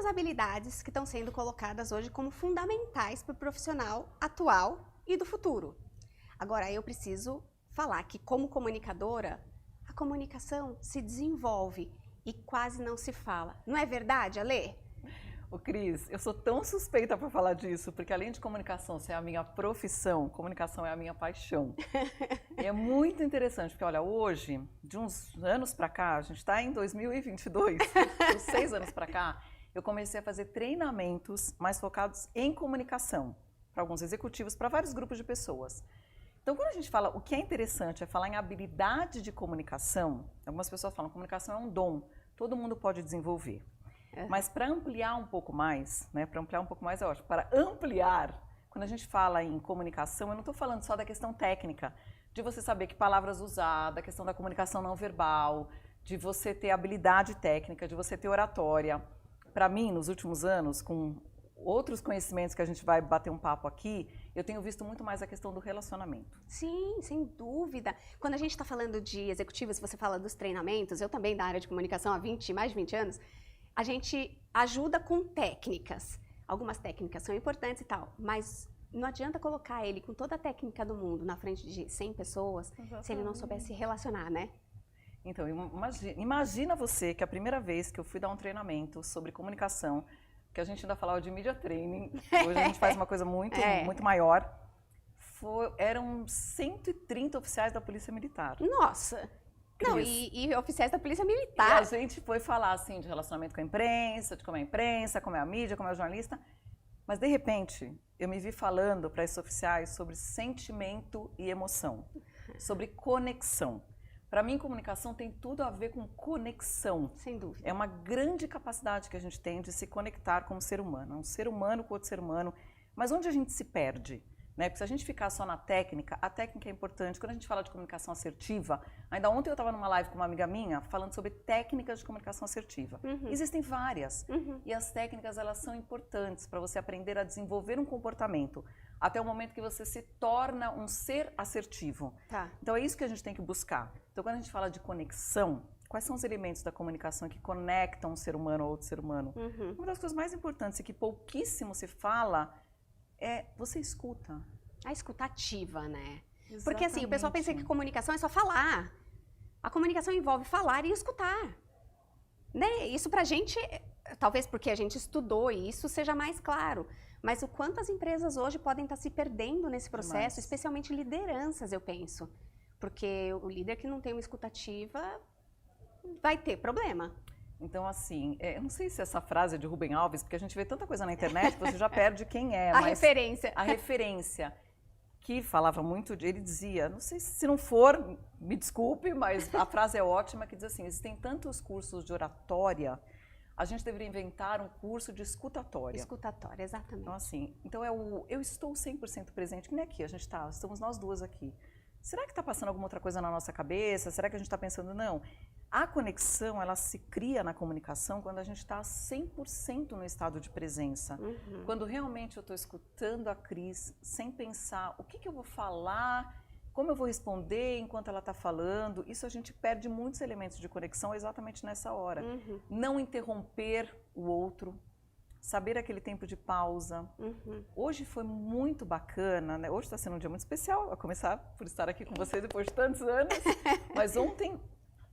habilidades que estão sendo colocadas hoje como fundamentais para o profissional atual e do futuro. Agora, eu preciso falar que, como comunicadora, a comunicação se desenvolve e quase não se fala. Não é verdade, Alê? Ô Cris, eu sou tão suspeita para falar disso, porque além de comunicação ser a minha profissão, comunicação é a minha paixão. E é muito interessante, porque olha, hoje, de uns anos para cá, a gente está em 2022, uns 6 anos para cá, eu comecei a fazer treinamentos mais focados em comunicação, para alguns executivos, para vários grupos de pessoas. Então, quando a gente fala, o que é interessante é falar em habilidade de comunicação, algumas pessoas falam, comunicação é um dom, todo mundo pode desenvolver. Mas para ampliar um pouco mais, né, para ampliar um pouco mais é ótimo, para ampliar, quando a gente fala em comunicação, eu não estou falando só da questão técnica, de você saber que palavras usar, da questão da comunicação não verbal, de você ter habilidade técnica, de você ter oratória. Para mim, nos últimos anos, com outros conhecimentos que a gente vai bater um papo aqui, eu tenho visto muito mais a questão do relacionamento. Sim, sem dúvida. Quando a gente está falando de executivos, você fala dos treinamentos, eu também da área de comunicação há mais de 20 anos, a gente ajuda com técnicas. Algumas técnicas são importantes e tal, mas não adianta colocar ele com toda a técnica do mundo na frente de 100 pessoas, se ele não souber se relacionar, né? Então, imagina você que a primeira vez que eu fui dar um treinamento sobre comunicação, que a gente ainda falava de media training, hoje a gente faz uma coisa muito maior, eram 130 oficiais da Polícia Militar. Nossa! Não, e oficiais da Polícia Militar. E a gente foi falar, assim, de relacionamento com a imprensa, de como é a imprensa, como é a mídia, como é o jornalista. Mas, de repente, eu me vi falando para esses oficiais sobre sentimento e emoção, sobre conexão. Para mim, comunicação tem tudo a ver com conexão. Sem dúvida. É uma grande capacidade que a gente tem de se conectar como ser humano. Um ser humano com outro ser humano. Mas onde a gente se perde? Né? Porque se a gente ficar só na técnica, a técnica é importante. Quando a gente fala de comunicação assertiva, ainda ontem eu estava numa live com uma amiga minha falando sobre técnicas de comunicação assertiva. Existem várias. E as técnicas, elas são importantes para você aprender a desenvolver um comportamento até o momento que você se torna um ser assertivo. Tá. Então é isso que a gente tem que buscar. Então quando a gente fala de conexão, quais são os elementos da comunicação que conectam um ser humano a outro ser humano? Uma das coisas mais importantes e que pouquíssimo se fala é você escuta. A escutativa, né? Exatamente. Porque assim, o pessoal pensa que comunicação é só falar. A comunicação envolve falar e escutar. Né? Isso pra gente, talvez porque a gente estudou e isso seja mais claro. Mas o quanto as empresas hoje podem estar se perdendo nesse processo, especialmente lideranças, eu penso. Porque o líder que não tem uma escutativa vai ter problema. Então, assim, eu não sei se essa frase é de Rubem Alves, porque a gente vê tanta coisa na internet que você já perde quem é. A referência. A referência, que falava muito, ele dizia, não sei se não for, me desculpe, mas a frase é ótima, que diz assim, existem tantos cursos de oratória, a gente deveria inventar um curso de escutatória. Escutatória, exatamente. Então, assim, eu estou 100% presente, que nem aqui, estamos nós duas aqui. Será que está passando alguma outra coisa na nossa cabeça? Será que a gente está pensando, não? A conexão, ela se cria na comunicação quando a gente está 100% no estado de presença. Quando realmente eu estou escutando a Cris, sem pensar o que eu vou falar, como eu vou responder enquanto ela está falando. Isso a gente perde muitos elementos de conexão exatamente nessa hora. Não interromper o outro. Saber aquele tempo de pausa. Hoje foi muito bacana, né? Hoje está sendo um dia muito especial, a começar por estar aqui com vocês depois de tantos anos. Mas ontem,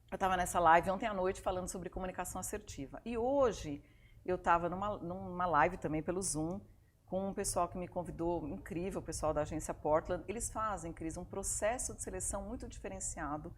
eu estava nessa live, ontem à noite, falando sobre comunicação assertiva. E hoje, eu estava numa live também pelo Zoom, com um pessoal que me convidou, incrível, o pessoal da agência Portland. Eles fazem, Cris, um processo de seleção muito diferenciado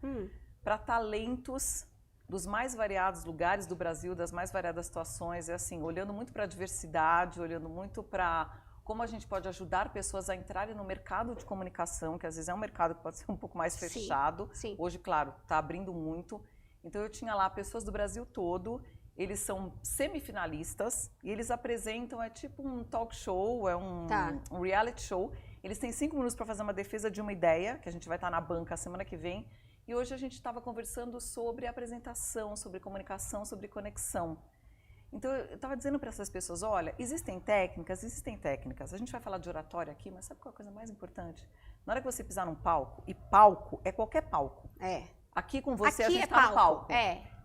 para talentos dos mais variados lugares do Brasil, das mais variadas situações, assim, olhando muito para a diversidade, olhando muito para como a gente pode ajudar pessoas a entrarem no mercado de comunicação, que às vezes é um mercado que pode ser um pouco mais fechado. Sim. Hoje, claro, está abrindo muito. Então, eu tinha lá pessoas do Brasil todo, eles são semifinalistas e eles apresentam, é tipo um talk show, é um reality show. Eles têm 5 minutos para fazer uma defesa de uma ideia, que a gente vai estar na banca a semana que vem. E hoje a gente estava conversando sobre apresentação, sobre comunicação, sobre conexão. Então, eu estava dizendo para essas pessoas, olha, existem técnicas. A gente vai falar de oratória aqui, mas sabe qual é a coisa mais importante? Na hora que você pisar num palco, e palco é qualquer palco. Aqui com você, aqui a gente está no palco.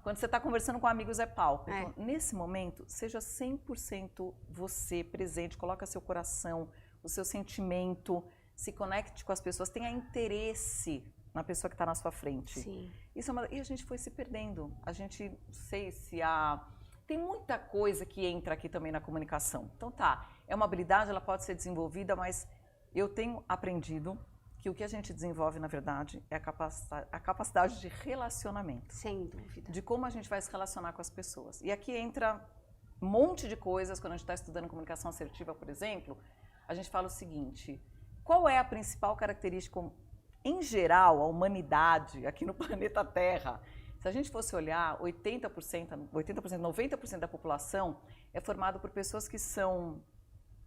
Quando você está conversando com amigos é palco. Então, nesse momento, seja 100% você presente, coloca seu coração, o seu sentimento, se conecte com as pessoas, tenha interesse na pessoa que está na sua frente. Sim. E a gente foi se perdendo. A gente, não sei se tem muita coisa que entra aqui também na comunicação. Então é uma habilidade, ela pode ser desenvolvida, mas eu tenho aprendido que o que a gente desenvolve, na verdade, é a capacidade de relacionamento. Sem dúvida. De como a gente vai se relacionar com as pessoas. E aqui entra um monte de coisas, quando a gente está estudando comunicação assertiva, por exemplo, a gente fala o seguinte, qual é a principal característica, em geral, a humanidade aqui no planeta Terra? Se a gente fosse olhar, 90% da população é formada por pessoas que são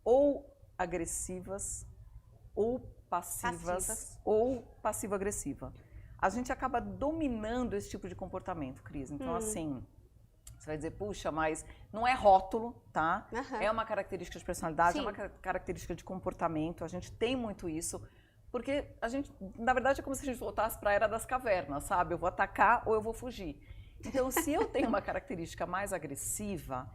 ou agressivas, ou passivas. Ou passivo-agressiva. A gente acaba dominando esse tipo de comportamento, Cris. Então, assim, você vai dizer, puxa, mas não é rótulo, tá? É uma característica de personalidade, é uma característica de comportamento. A gente tem muito isso. Porque a gente, na verdade, é como se a gente voltasse para a era das cavernas, sabe? Eu vou atacar ou eu vou fugir. Então, se eu tenho uma característica mais agressiva,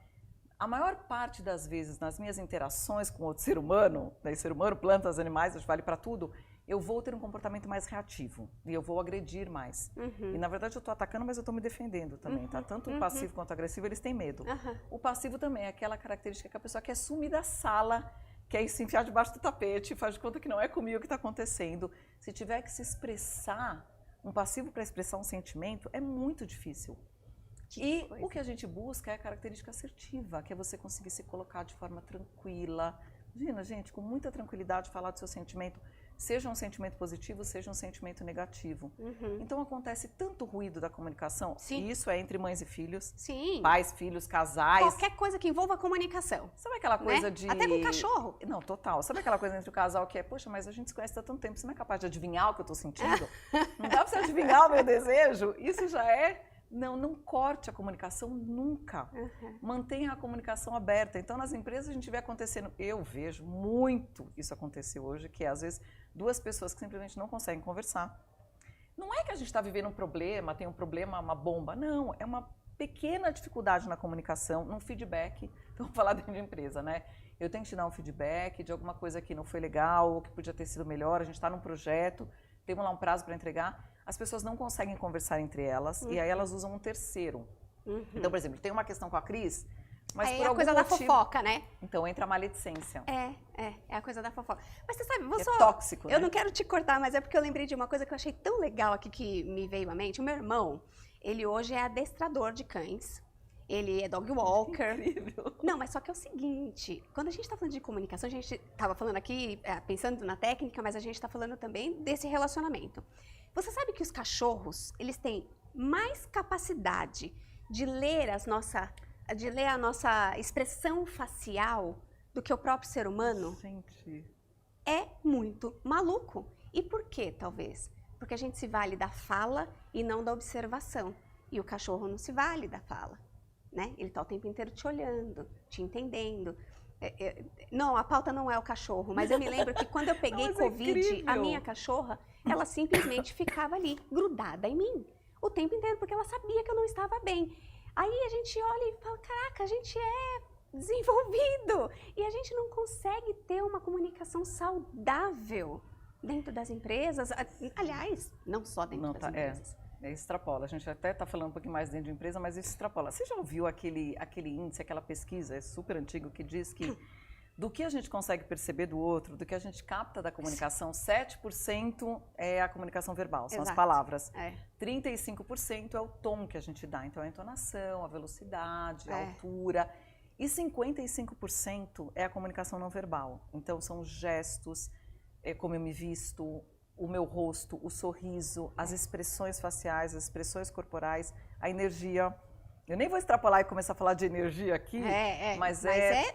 a maior parte das vezes, nas minhas interações com outro ser humano, né, ser humano, plantas, animais, isso vale para tudo, eu vou ter um comportamento mais reativo e eu vou agredir mais. E, na verdade, eu estou atacando, mas eu estou me defendendo também, tá? Tanto o passivo quanto o agressivo, eles têm medo. O passivo também é aquela característica que a pessoa quer sumir da sala, quer se enfiar debaixo do tapete, faz de conta que não é comigo o que está acontecendo. Se tiver que se expressar, um passivo para expressar um sentimento, é muito difícil. E o que a gente busca é a característica assertiva, que é você conseguir se colocar de forma tranquila. Imagina, gente, com muita tranquilidade falar do seu sentimento, seja um sentimento positivo, seja um sentimento negativo. Então acontece tanto ruído da comunicação, e isso é entre mães e filhos, pais, filhos, casais. Qualquer coisa que envolva a comunicação. Sabe aquela coisa de... Até com cachorro. Não, total. Sabe aquela coisa entre o casal que é, poxa, mas a gente se conhece há tanto tempo, você não é capaz de adivinhar o que eu estou sentindo? Não dá para você adivinhar o meu desejo? Isso já é... Não corte a comunicação nunca. Mantenha a comunicação aberta. Então, nas empresas, a gente vê acontecendo, eu vejo muito isso acontecer hoje, que é, às vezes, duas pessoas que simplesmente não conseguem conversar. Não é que a gente está vivendo um problema, tem um problema, uma bomba. Não, é uma pequena dificuldade na comunicação, num feedback. Então, vamos falar dentro de empresa, né? Eu tenho que te dar um feedback de alguma coisa que não foi legal, ou que podia ter sido melhor, a gente está num projeto, temos lá um prazo para entregar. As pessoas não conseguem conversar entre elas e aí elas usam um terceiro. Então, por exemplo, tem uma questão com a Cris, mas por a algum coisa motivo... da fofoca, né? Então entra a maledicência. É a coisa da fofoca. Mas você sabe, É tóxico, né? Eu não quero te cortar, mas é porque eu lembrei de uma coisa que eu achei tão legal aqui que me veio à mente. O meu irmão, ele hoje é adestrador de cães. Ele é dog walker. Incrível. Não, mas só que é o seguinte, quando a gente está falando de comunicação, a gente estava falando aqui, pensando na técnica, mas a gente está falando também desse relacionamento. Você sabe que os cachorros, eles têm mais capacidade de ler a nossa expressão facial do que o próprio ser humano? Gente. É muito maluco. E por quê, talvez? Porque a gente se vale da fala e não da observação. E o cachorro não se vale da fala. Né? Ele está o tempo inteiro te olhando, te entendendo. Não, a pauta não é o cachorro, mas eu me lembro que quando eu peguei Covid, a minha cachorra, ela simplesmente ficava ali, grudada em mim, o tempo inteiro, porque ela sabia que eu não estava bem. Aí a gente olha e fala, caraca, a gente é desenvolvido e a gente não consegue ter uma comunicação saudável dentro das empresas. Aliás, não só dentro das empresas. Extrapola. A gente até está falando um pouquinho mais dentro de empresa, mas isso extrapola. Você já ouviu aquele índice, aquela pesquisa, é super antigo, que diz que do que a gente consegue perceber do outro, do que a gente capta da comunicação, 7% é a comunicação verbal, são as palavras. 35% é o tom que a gente dá. Então, a entonação, a velocidade, a altura. E 55% é a comunicação não verbal. Então, são os gestos, como eu me visto, o meu rosto, o sorriso, as expressões faciais, as expressões corporais, a energia. Eu nem vou extrapolar e começar a falar de energia aqui,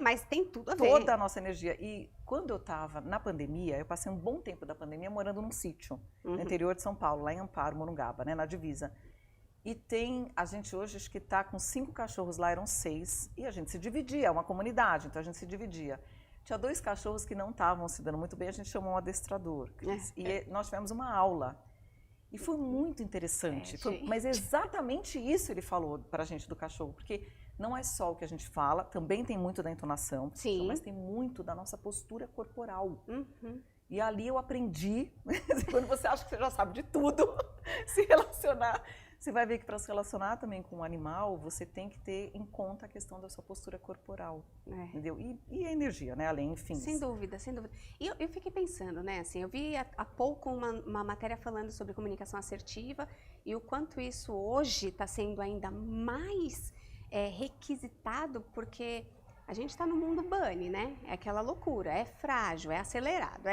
mas tem tudo a ver. Toda a nossa energia. E quando eu estava na pandemia, eu passei um bom tempo da pandemia morando num sítio, no interior de São Paulo, lá em Amparo, Morungaba, né, na divisa. E a gente hoje acho que está com 5 cachorros lá, eram 6, e a gente se dividia, é uma comunidade, então a gente se dividia. Tinha 2 cachorros que não estavam se dando muito bem, a gente chamou um adestrador. E nós tivemos uma aula. E foi muito interessante. Mas exatamente isso ele falou pra gente do cachorro, porque não é só o que a gente fala, também tem muito da entonação, Sim. mas tem muito da nossa postura corporal. Uhum. E ali eu aprendi, quando você acha que você já sabe de tudo, se relacionar, você vai ver que para se relacionar também com um animal, você tem que ter em conta a questão da sua postura corporal, entendeu? E a energia, né? Além, enfim. Sem dúvida, sem dúvida. E eu fiquei pensando, né, assim, eu vi há pouco uma matéria falando sobre comunicação assertiva e o quanto isso hoje está sendo ainda mais requisitado, porque a gente está no mundo bunny, né? É aquela loucura, é frágil, é acelerado,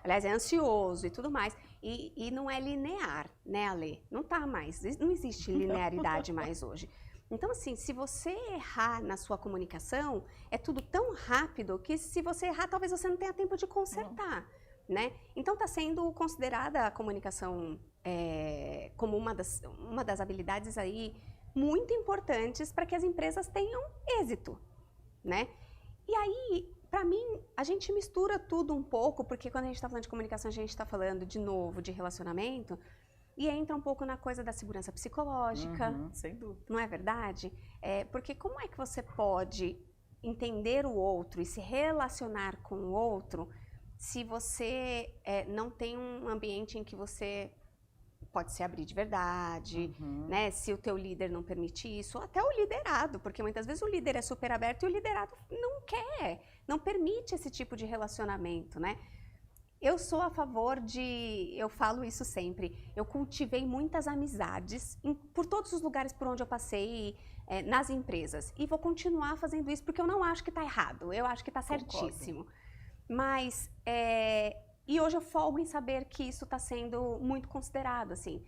aliás, é ansioso e tudo mais. E não é linear, né, Ale? Não tá mais, não existe linearidade mais hoje. Então, assim, se você errar na sua comunicação, é tudo tão rápido que se você errar, talvez você não tenha tempo de consertar, né? Então, está sendo considerada a comunicação como uma das habilidades aí muito importantes para que as empresas tenham êxito, né? E aí, para mim, a gente mistura tudo um pouco, porque quando a gente está falando de comunicação, a gente está falando, de novo, de relacionamento, e entra um pouco na coisa da segurança psicológica. Sem dúvida. Não é verdade? Porque como é que você pode entender o outro e se relacionar com o outro se você não tem um ambiente em que você pode se abrir de verdade, né? Se o teu líder não permite isso, ou até o liderado, porque muitas vezes o líder é super aberto e o liderado não quer, não permite esse tipo de relacionamento, né? Eu sou a favor eu falo isso sempre, eu cultivei muitas amizades por todos os lugares por onde eu passei, nas empresas, e vou continuar fazendo isso porque eu não acho que está errado, eu acho que está certíssimo. Mas, e hoje eu folgo em saber que isso está sendo muito considerado, assim,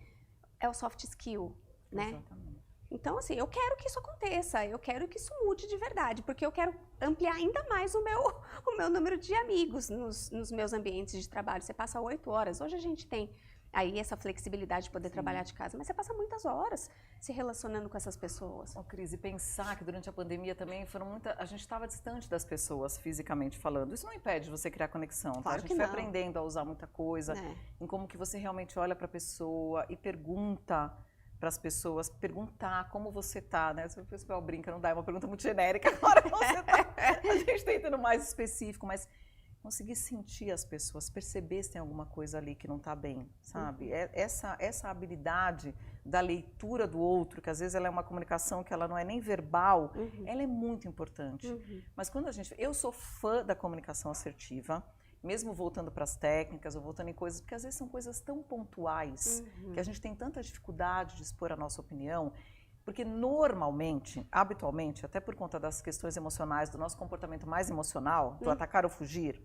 é o soft skill, né? Exatamente. Então, assim, eu quero que isso aconteça, eu quero que isso mude de verdade, porque eu quero ampliar ainda mais o meu número de amigos nos meus ambientes de trabalho. Você passa 8 horas, hoje a gente tem aí essa flexibilidade de poder trabalhar de casa, mas você passa muitas horas se relacionando com essas pessoas. Cris, e pensar que durante a pandemia também a gente estava distante das pessoas, fisicamente falando. Isso não impede você criar conexão, tá? Claro A gente que foi não. aprendendo a usar muita coisa, em como que você realmente olha para a pessoa e pergunta para as pessoas, perguntar como você tá, né? Se o pessoal brinca, não dá, é uma pergunta muito genérica, agora você tá. A gente tá indo mais específico, mas conseguir sentir as pessoas, perceber se tem alguma coisa ali que não está bem, sabe? Essa habilidade da leitura do outro, que às vezes ela é uma comunicação que ela não é nem verbal, ela é muito importante. Mas quando eu sou fã da comunicação assertiva, mesmo voltando para as técnicas ou voltando em coisas, porque às vezes são coisas tão pontuais que a gente tem tanta dificuldade de expor a nossa opinião, porque normalmente, habitualmente, até por conta das questões emocionais, do nosso comportamento mais emocional, do atacar ou fugir,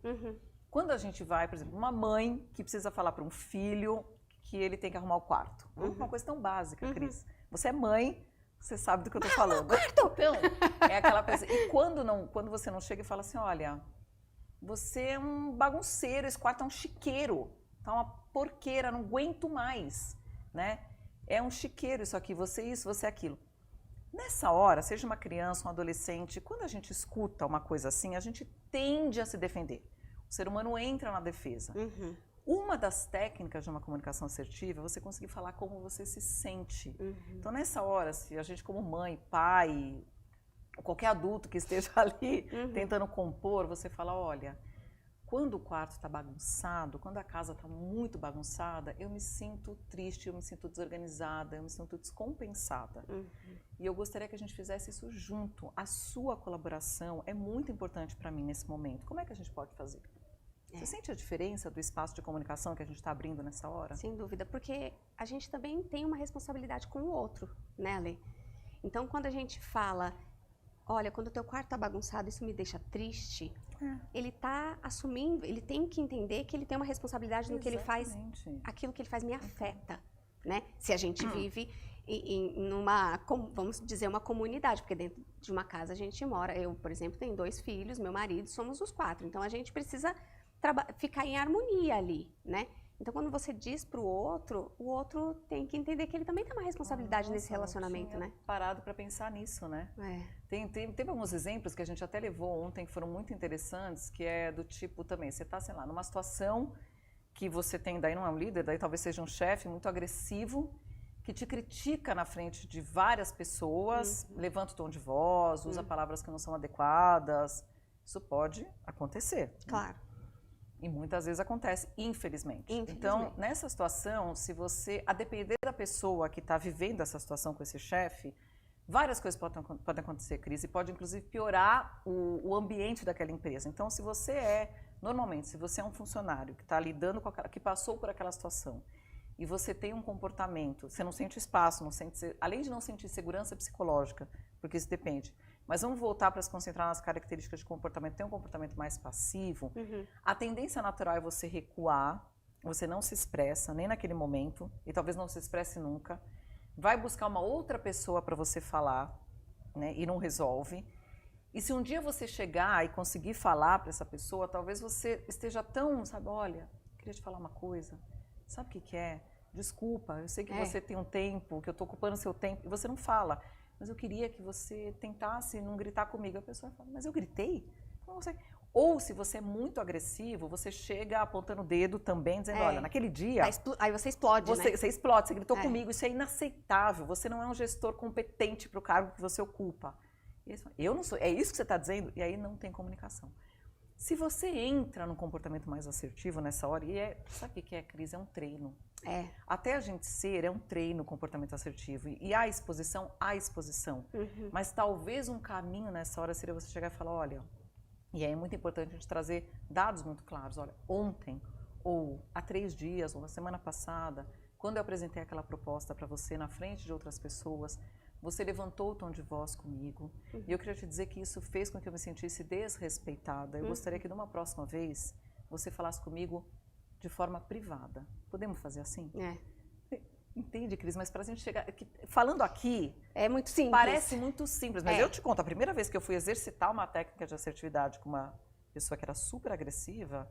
quando a gente vai, por exemplo, uma mãe que precisa falar para um filho que ele tem que arrumar o quarto, uma coisa tão básica, Cris. Você é mãe, você sabe do que eu estou falando. Então, é aquela coisa. E quando você não chega e fala assim, olha, você é um bagunceiro, esse quarto é um chiqueiro, tá uma porqueira, não aguento mais, né? É um chiqueiro isso aqui, você isso, você aquilo. Nessa hora, seja uma criança, um adolescente, quando a gente escuta uma coisa assim, a gente tende a se defender. O ser humano entra na defesa. Uma das técnicas de uma comunicação assertiva é você conseguir falar como você se sente. Então, nessa hora, se a gente como mãe, pai, qualquer adulto que esteja ali tentando compor, você fala, olha, quando o quarto está bagunçado, quando a casa está muito bagunçada, eu me sinto triste, eu me sinto desorganizada, eu me sinto descompensada. E eu gostaria que a gente fizesse isso junto. A sua colaboração é muito importante para mim nesse momento. Como é que a gente pode fazer? Você sente a diferença do espaço de comunicação que a gente está abrindo nessa hora? Sem dúvida, porque a gente também tem uma responsabilidade com o outro, né, Ale? Então, quando a gente fala, olha, quando o teu quarto está bagunçado, isso me deixa triste, ele está assumindo, ele tem que entender que ele tem uma responsabilidade no que ele faz, aquilo que ele faz me afeta, né? Se a gente vive numa, vamos dizer, uma comunidade, porque dentro de uma casa a gente mora, eu, por exemplo, tenho 2 filhos, meu marido, somos os 4, então a gente precisa ficar em harmonia ali, né? Então, quando você diz para o outro tem que entender que ele também tem uma responsabilidade nesse relacionamento, né? Parado para pensar nisso, né? Teve alguns exemplos que a gente até levou ontem que foram muito interessantes, que é do tipo também, você está, sei lá, numa situação que você tem, daí não é um líder, daí talvez seja um chefe muito agressivo, que te critica na frente de várias pessoas, levanta o tom de voz, usa palavras que não são adequadas. Isso pode acontecer. Claro. E muitas vezes acontece, infelizmente. Então, nessa situação, se você, a depender da pessoa que está vivendo essa situação com esse chefe, várias coisas podem acontecer, Cris, e pode inclusive piorar o ambiente daquela empresa. Então, se você normalmente, se você é um funcionário que está lidando com que passou por aquela situação, e você tem um comportamento, você não sente espaço, além de não sentir segurança psicológica, porque isso depende, mas vamos voltar para se concentrar nas características de comportamento, tem um comportamento mais passivo, a tendência natural é você recuar, você não se expressa nem naquele momento, e talvez não se expresse nunca, vai buscar uma outra pessoa para você falar, né, e não resolve. E se um dia você chegar e conseguir falar para essa pessoa, talvez você esteja tão, sabe, olha, queria te falar uma coisa, sabe o que é? Desculpa, eu sei que você tem um tempo, que eu estou ocupando o seu tempo, e você não fala, mas eu queria que você tentasse não gritar comigo. A pessoa fala, mas eu gritei? Não sei. Ou se você é muito agressivo, você chega apontando o dedo também, dizendo, olha, naquele dia... Aí você explode, né? Você explode, você gritou comigo, isso é inaceitável, você não é um gestor competente para o cargo que você ocupa. Eu não sou, é isso que você está dizendo? E aí não tem comunicação. Se você entra num comportamento mais assertivo nessa hora, sabe o que é, Cris? É um treino. Até a gente ser, é um treino o comportamento assertivo. E há exposição, Mas talvez um caminho nessa hora seria você chegar e falar, olha, e aí é muito importante a gente trazer dados muito claros. Olha, ontem, ou há 3 dias, ou na semana passada, quando eu apresentei aquela proposta para você na frente de outras pessoas, você levantou o tom de voz comigo. E eu queria te dizer que isso fez com que eu me sentisse desrespeitada. Eu gostaria que numa próxima vez você falasse comigo de forma privada. Podemos fazer assim? Entende, Cris? Mas para a gente chegar... Falando aqui... É muito simples. Parece muito simples. Mas eu te conto, a primeira vez que eu fui exercitar uma técnica de assertividade com uma pessoa que era super agressiva,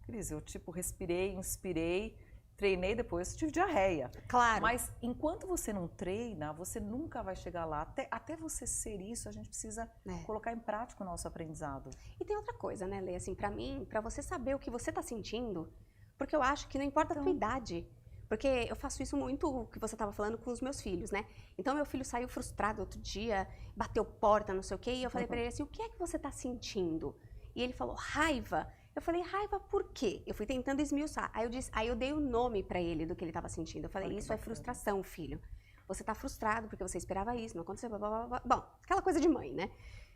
Cris, eu respirei, inspirei, treinei depois, tive diarreia. Claro. Mas enquanto você não treina, você nunca vai chegar lá. Até você ser isso, a gente precisa colocar em prática o nosso aprendizado. E tem outra coisa, né, Lê? Assim, pra mim, pra você saber o que você tá sentindo, porque eu acho que não importa a tua idade. Porque eu faço isso muito, o que você estava falando, com os meus filhos, né? Então, meu filho saiu frustrado outro dia, bateu porta, não sei o quê, e eu falei pra ele assim, o que é que você tá sentindo? E ele falou, raiva. Eu falei, raiva por quê? Eu fui tentando esmiuçar. Aí eu dei o nome pra ele do que ele estava sentindo. Eu falei, isso é frustração, filho. Você tá frustrado porque você esperava isso, não aconteceu, blá, blá, blá, blá. Bom, aquela coisa de mãe, né?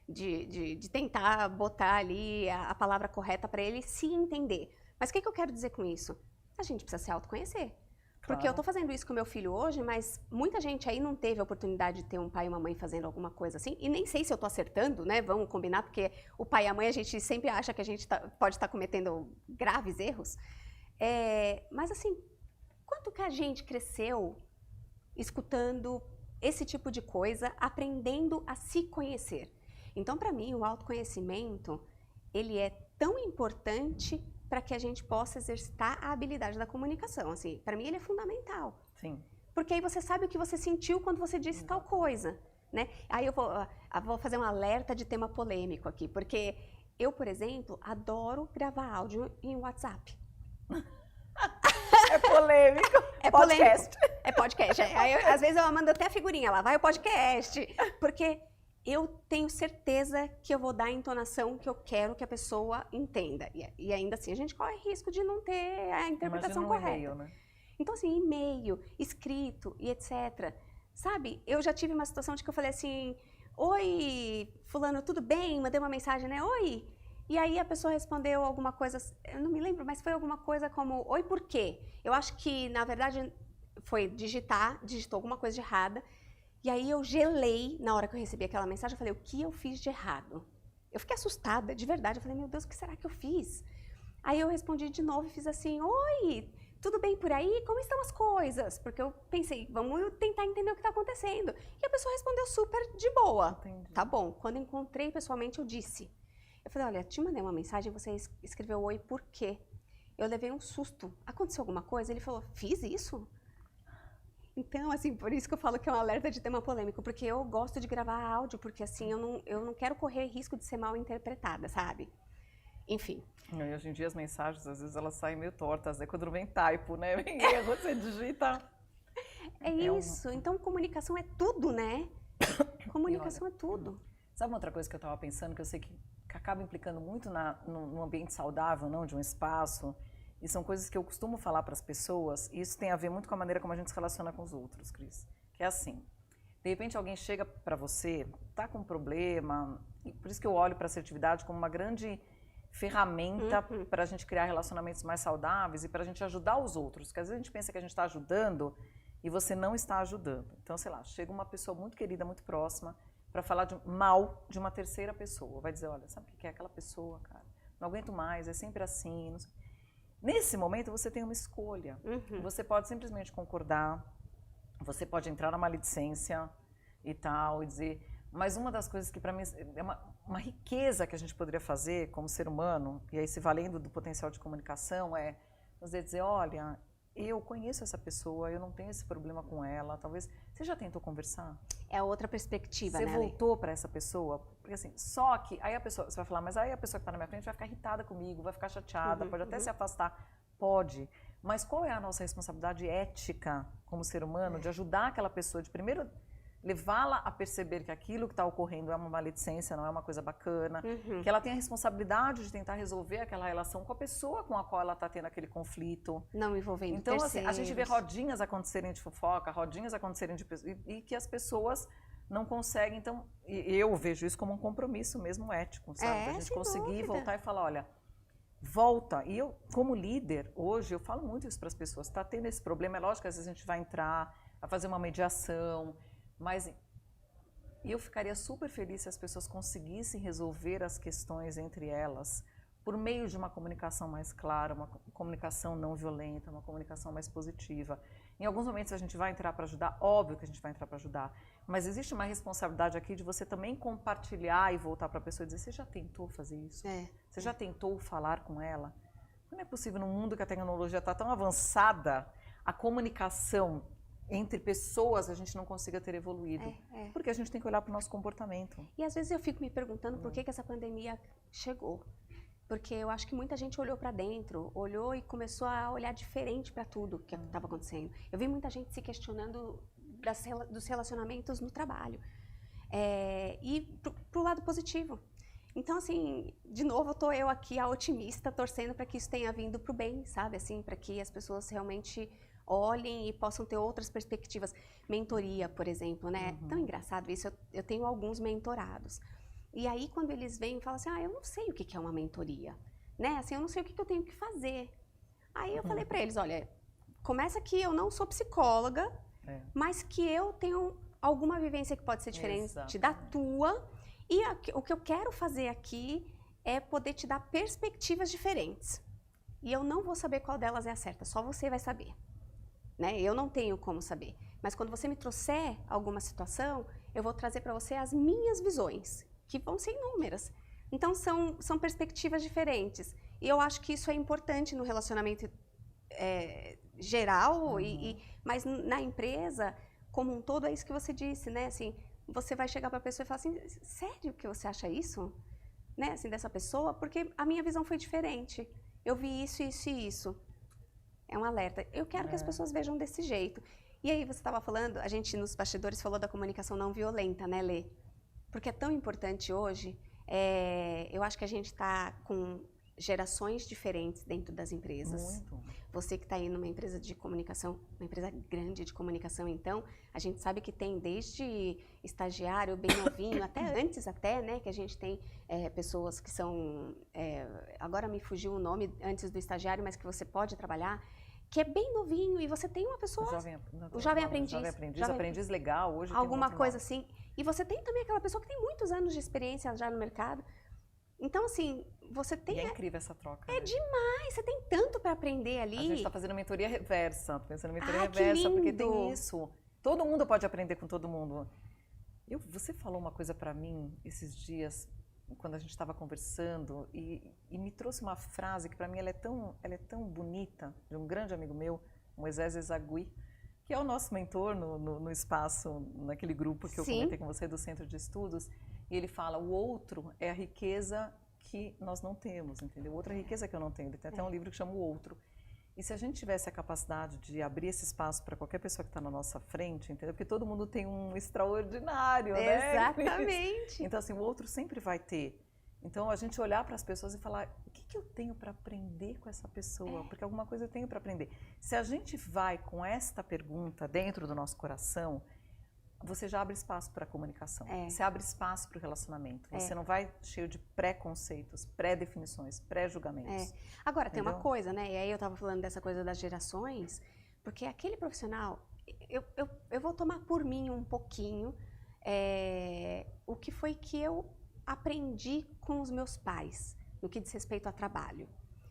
De tentar botar ali a palavra correta pra ele se entender. Mas o que eu quero dizer com isso? A gente precisa se autoconhecer. Porque eu tô fazendo isso com meu filho hoje, mas muita gente aí não teve a oportunidade de ter um pai e uma mãe fazendo alguma coisa assim. E nem sei se eu tô acertando, né? Vamos combinar, porque o pai e a mãe a gente sempre acha que a gente pode estar cometendo graves erros. Mas assim, quanto que a gente cresceu escutando esse tipo de coisa, aprendendo a se conhecer? Então, para mim, o autoconhecimento, ele é tão importante para que a gente possa exercitar a habilidade da comunicação. Assim, para mim, ele é fundamental. Sim. Porque aí você sabe o que você sentiu quando você disse tal coisa, né? Aí eu vou fazer um alerta de tema polêmico aqui, porque eu, por exemplo, adoro gravar áudio em WhatsApp. É polêmico. É podcast. Polêmico. É podcast. Aí, às vezes eu mando até a figurinha lá, vai o podcast. Porque eu tenho certeza que eu vou dar a entonação que eu quero que a pessoa entenda. E ainda assim, a gente corre risco de não ter a interpretação correta. E-mail, né? Então, assim, e-mail, escrito e etc. Sabe, eu já tive uma situação de que eu falei assim, oi, fulano, tudo bem? Mandei uma mensagem, né? Oi. E aí a pessoa respondeu alguma coisa, eu não me lembro, mas foi alguma coisa como, oi, por quê? Eu acho que, na verdade, foi digitou alguma coisa de errada. E aí eu gelei na hora que eu recebi aquela mensagem, eu falei, o que eu fiz de errado? Eu fiquei assustada, de verdade, eu falei, meu Deus, o que será que eu fiz? Aí eu respondi de novo e fiz assim, oi, tudo bem por aí? Como estão as coisas? Porque eu pensei, vamos tentar entender o que está acontecendo. E a pessoa respondeu super de boa. Entendi. Tá bom, quando encontrei pessoalmente eu disse. Eu falei, olha, te mandei uma mensagem, você escreveu oi, por quê? Eu levei um susto. Aconteceu alguma coisa? Ele falou, fiz isso? Então, assim, por isso que eu falo que é um alerta de tema polêmico, porque eu gosto de gravar áudio, porque assim, eu não quero correr risco de ser mal interpretada, sabe? Enfim. E hoje em dia as mensagens, às vezes, elas saem meio tortas, né? Quando não vem typo, né? Vem erro, você digita. É isso. Então, comunicação é tudo, né? Comunicação é tudo. Sabe uma outra coisa que eu estava pensando, que eu sei que acaba implicando muito no ambiente saudável, não, de um espaço, e são coisas que eu costumo falar para as pessoas, e isso tem a ver muito com a maneira como a gente se relaciona com os outros, Cris. Que é assim, de repente alguém chega para você, tá com um problema, e por isso que eu olho para a assertividade como uma grande ferramenta para a gente criar relacionamentos mais saudáveis e para a gente ajudar os outros, porque às vezes a gente pensa que a gente está ajudando e você não está ajudando. Então, sei lá, chega uma pessoa muito querida, muito próxima, para falar mal de uma terceira pessoa. Vai dizer, olha, sabe o que é aquela pessoa, cara? Não aguento mais, é sempre assim. Nesse momento, você tem uma escolha. Você pode simplesmente concordar, você pode entrar na maledicência e tal, e dizer... Mas uma das coisas que, para mim, é uma riqueza que a gente poderia fazer como ser humano, e aí se valendo do potencial de comunicação, é você dizer, olha, eu conheço essa pessoa, eu não tenho esse problema com ela, talvez... Você já tentou conversar? É outra perspectiva, né? Você voltou para essa pessoa? Porque assim, só que aí a pessoa, você vai falar, mas aí a pessoa que está na minha frente vai ficar irritada comigo, vai ficar chateada, pode até se afastar. Pode. Mas qual é a nossa responsabilidade ética como ser humano de ajudar aquela pessoa, de primeiro levá-la a perceber que aquilo que está ocorrendo é uma maledicência, não é uma coisa bacana, que ela tem a responsabilidade de tentar resolver aquela relação com a pessoa com a qual ela está tendo aquele conflito. Não envolvendo então, terceiros. Assim, a gente vê rodinhas acontecerem de fofoca, rodinhas acontecerem de pessoas, e que as pessoas não conseguem. Então, eu vejo isso como um compromisso mesmo ético, sabe? A gente conseguir voltar e falar, olha, volta. E eu, como líder, hoje, eu falo muito isso para as pessoas. Está tendo esse problema, é lógico que às vezes a gente vai entrar, vai fazer uma mediação, mas eu ficaria super feliz se as pessoas conseguissem resolver as questões entre elas por meio de uma comunicação mais clara, uma comunicação não violenta, uma comunicação mais positiva. Em alguns momentos a gente vai entrar para ajudar, óbvio que a gente vai entrar para ajudar, mas existe uma responsabilidade aqui de você também compartilhar e voltar para a pessoa e dizer, você já tentou fazer isso? Você já tentou falar com ela? Não é possível, num mundo que a tecnologia está tão avançada, a comunicação entre pessoas a gente não consiga ter evoluído. Porque a gente tem que olhar para o nosso comportamento. E às vezes eu fico me perguntando por que essa pandemia chegou. Porque eu acho que muita gente olhou para dentro, olhou e começou a olhar diferente para tudo que estava acontecendo. Eu vi muita gente se questionando dos relacionamentos no trabalho. E pro lado positivo. Então, assim, de novo, estou eu aqui, a otimista, torcendo para que isso tenha vindo para o bem, sabe? Assim, para que as pessoas realmente olhem e possam ter outras perspectivas. Mentoria, por exemplo, né? Tão engraçado isso, eu tenho alguns mentorados. E aí, quando eles vêm e falam assim, eu não sei o que é uma mentoria, né? Assim, eu não sei o que eu tenho que fazer. Aí eu falei para eles, olha, começa que eu não sou psicóloga, mas que eu tenho alguma vivência que pode ser diferente da tua. E o que eu quero fazer aqui é poder te dar perspectivas diferentes. E eu não vou saber qual delas é a certa, só você vai saber. Né? Eu não tenho como saber. Mas quando você me trouxer alguma situação, eu vou trazer para você as minhas visões, que vão ser inúmeras. Então, são perspectivas diferentes. E eu acho que isso é importante no relacionamento geral, mas na empresa, como um todo, é isso que você disse, né? Assim, você vai chegar para a pessoa e falar assim, sério que você acha isso? Né? Assim, dessa pessoa? Porque a minha visão foi diferente. Eu vi isso, isso e isso. É um alerta. Eu quero que as pessoas vejam desse jeito. E aí, você estava falando, a gente nos bastidores falou da comunicação não violenta, né, Lê? Porque é tão importante hoje. Eu acho que a gente está com gerações diferentes dentro das empresas. Muito. Você que está aí numa empresa de comunicação, uma empresa grande de comunicação, então, a gente sabe que tem desde estagiário, bem novinho, até antes né, que a gente tem pessoas que são, agora me fugiu o nome antes do estagiário, mas que você pode trabalhar, que é bem novinho e você tem uma pessoa... O jovem aprendiz. Aprendiz legal, hoje alguma coisa assim. E você tem também aquela pessoa que tem muitos anos de experiência já no mercado. Então, assim, você tem... E é incrível essa troca. É demais, você tem tanto para aprender ali. A gente está fazendo mentoria reversa, pensando em mentoria reversa, porque tem isso. Todo mundo pode aprender com todo mundo. Você falou uma coisa para mim esses dias, quando a gente estava conversando, e me trouxe uma frase que para mim ela é tão bonita, de um grande amigo meu, Moisés Ezagui, que é o nosso mentor no espaço, naquele grupo que eu comentei com você do Centro de Estudos, e ele fala, o outro é a riqueza que nós não temos, entendeu? Outra riqueza que eu não tenho. Ele tem até um livro que chama O Outro. E se a gente tivesse a capacidade de abrir esse espaço para qualquer pessoa que está na nossa frente, entendeu? Porque todo mundo tem um extraordinário, né? Exatamente. Então, assim, o outro sempre vai ter. Então, a gente olhar para as pessoas e falar, o que eu tenho para aprender com essa pessoa? Porque alguma coisa eu tenho para aprender. Se a gente vai com esta pergunta dentro do nosso coração, você já abre espaço para a comunicação. Você abre espaço para o relacionamento. Você não vai cheio de preconceitos, pré-definições, pré-julgamentos. Agora, Entendeu? tem uma coisa, né? E aí eu estava falando dessa coisa das gerações, porque aquele profissional, eu vou tomar por mim um pouquinho o que foi que eu aprendi com os meus pais, no que diz respeito a trabalho.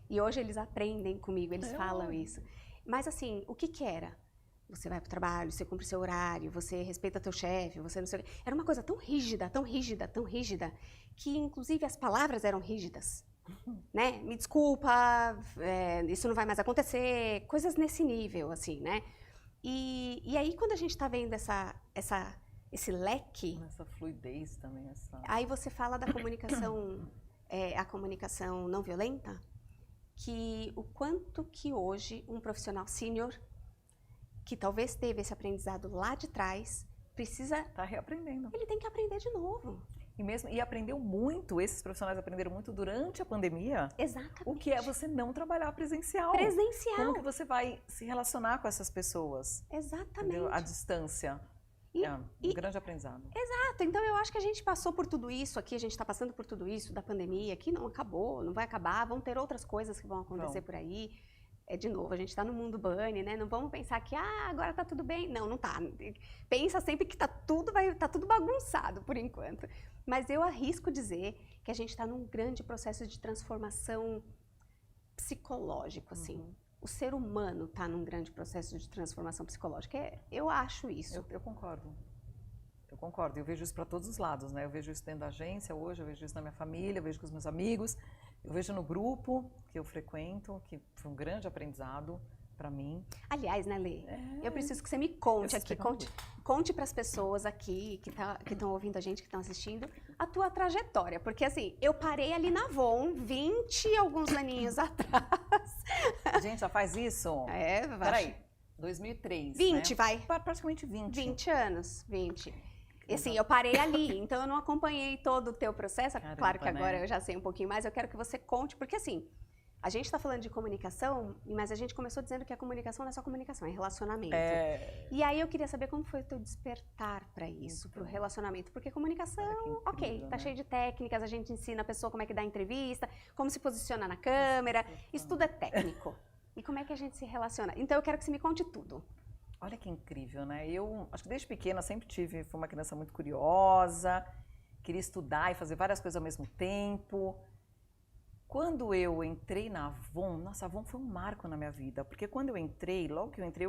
E hoje eles aprendem comigo, eles falam isso. Mas assim, o que era? Você vai para o trabalho, você cumpre seu horário, você respeita teu chefe, você não sei o quê. Era uma coisa tão rígida, tão rígida, tão rígida, que inclusive as palavras eram rígidas. Né? Me desculpa, isso não vai mais acontecer, coisas nesse nível, assim, né? E aí, quando a gente está vendo esse leque... Essa fluidez também. Aí você fala da comunicação, a comunicação não violenta, que o quanto que hoje um profissional sênior, que talvez teve esse aprendizado lá de trás, precisa... Está reaprendendo. Ele tem que aprender de novo. E aprendeu muito, esses profissionais aprenderam muito durante a pandemia. Exatamente. O que é você não trabalhar presencial. Presencial. Como que você vai se relacionar com essas pessoas? Exatamente. Entendeu? À distância. Um grande aprendizado. Exato. Então, eu acho que a gente passou por tudo isso aqui, a gente está passando por tudo isso da pandemia, que não acabou, não vai acabar, vão ter outras coisas que vão acontecer por aí. De novo, a gente está no mundo bunny, né? Não vamos pensar que agora está tudo bem. Não, não está. Pensa sempre que tá tudo bagunçado por enquanto. Mas eu arrisco dizer que a gente está num grande processo de transformação psicológico, assim. O ser humano está num grande processo de transformação psicológica. Eu acho isso. Eu concordo. Eu concordo. Eu vejo isso para todos os lados, né? Eu vejo isso dentro da agência hoje, eu vejo isso na minha família, eu vejo com os meus amigos. Eu vejo no grupo que eu frequento, que foi um grande aprendizado para mim. Aliás, né, Lê? Eu preciso que você me conte aqui, conte para as pessoas aqui que estão ouvindo a gente, que estão assistindo, a tua trajetória. Porque, assim, eu parei ali na Avon 20 e alguns aninhos atrás. Gente, já faz isso? Peraí, 2003, 20, né? vai. Praticamente 20. 20 anos, 20. E assim, eu parei ali, então eu não acompanhei todo o teu processo. Caramba, claro que agora eu já sei um pouquinho mais, eu quero que você conte, porque assim, a gente está falando de comunicação, mas a gente começou dizendo que a comunicação não é só comunicação, é relacionamento. E aí eu queria saber como foi o teu despertar para isso, para o relacionamento, porque comunicação, incrível, tá cheio de técnicas, a gente ensina a pessoa como é que dá entrevista, como se posiciona na câmera, isso tudo é técnico. E como é que a gente se relaciona? Então eu quero que você me conte tudo. Olha que incrível, né? Eu acho que desde pequena sempre fui uma criança muito curiosa, queria estudar e fazer várias coisas ao mesmo tempo. Quando eu entrei na Avon, nossa, a Avon foi um marco na minha vida, porque quando eu entrei, logo que eu entrei,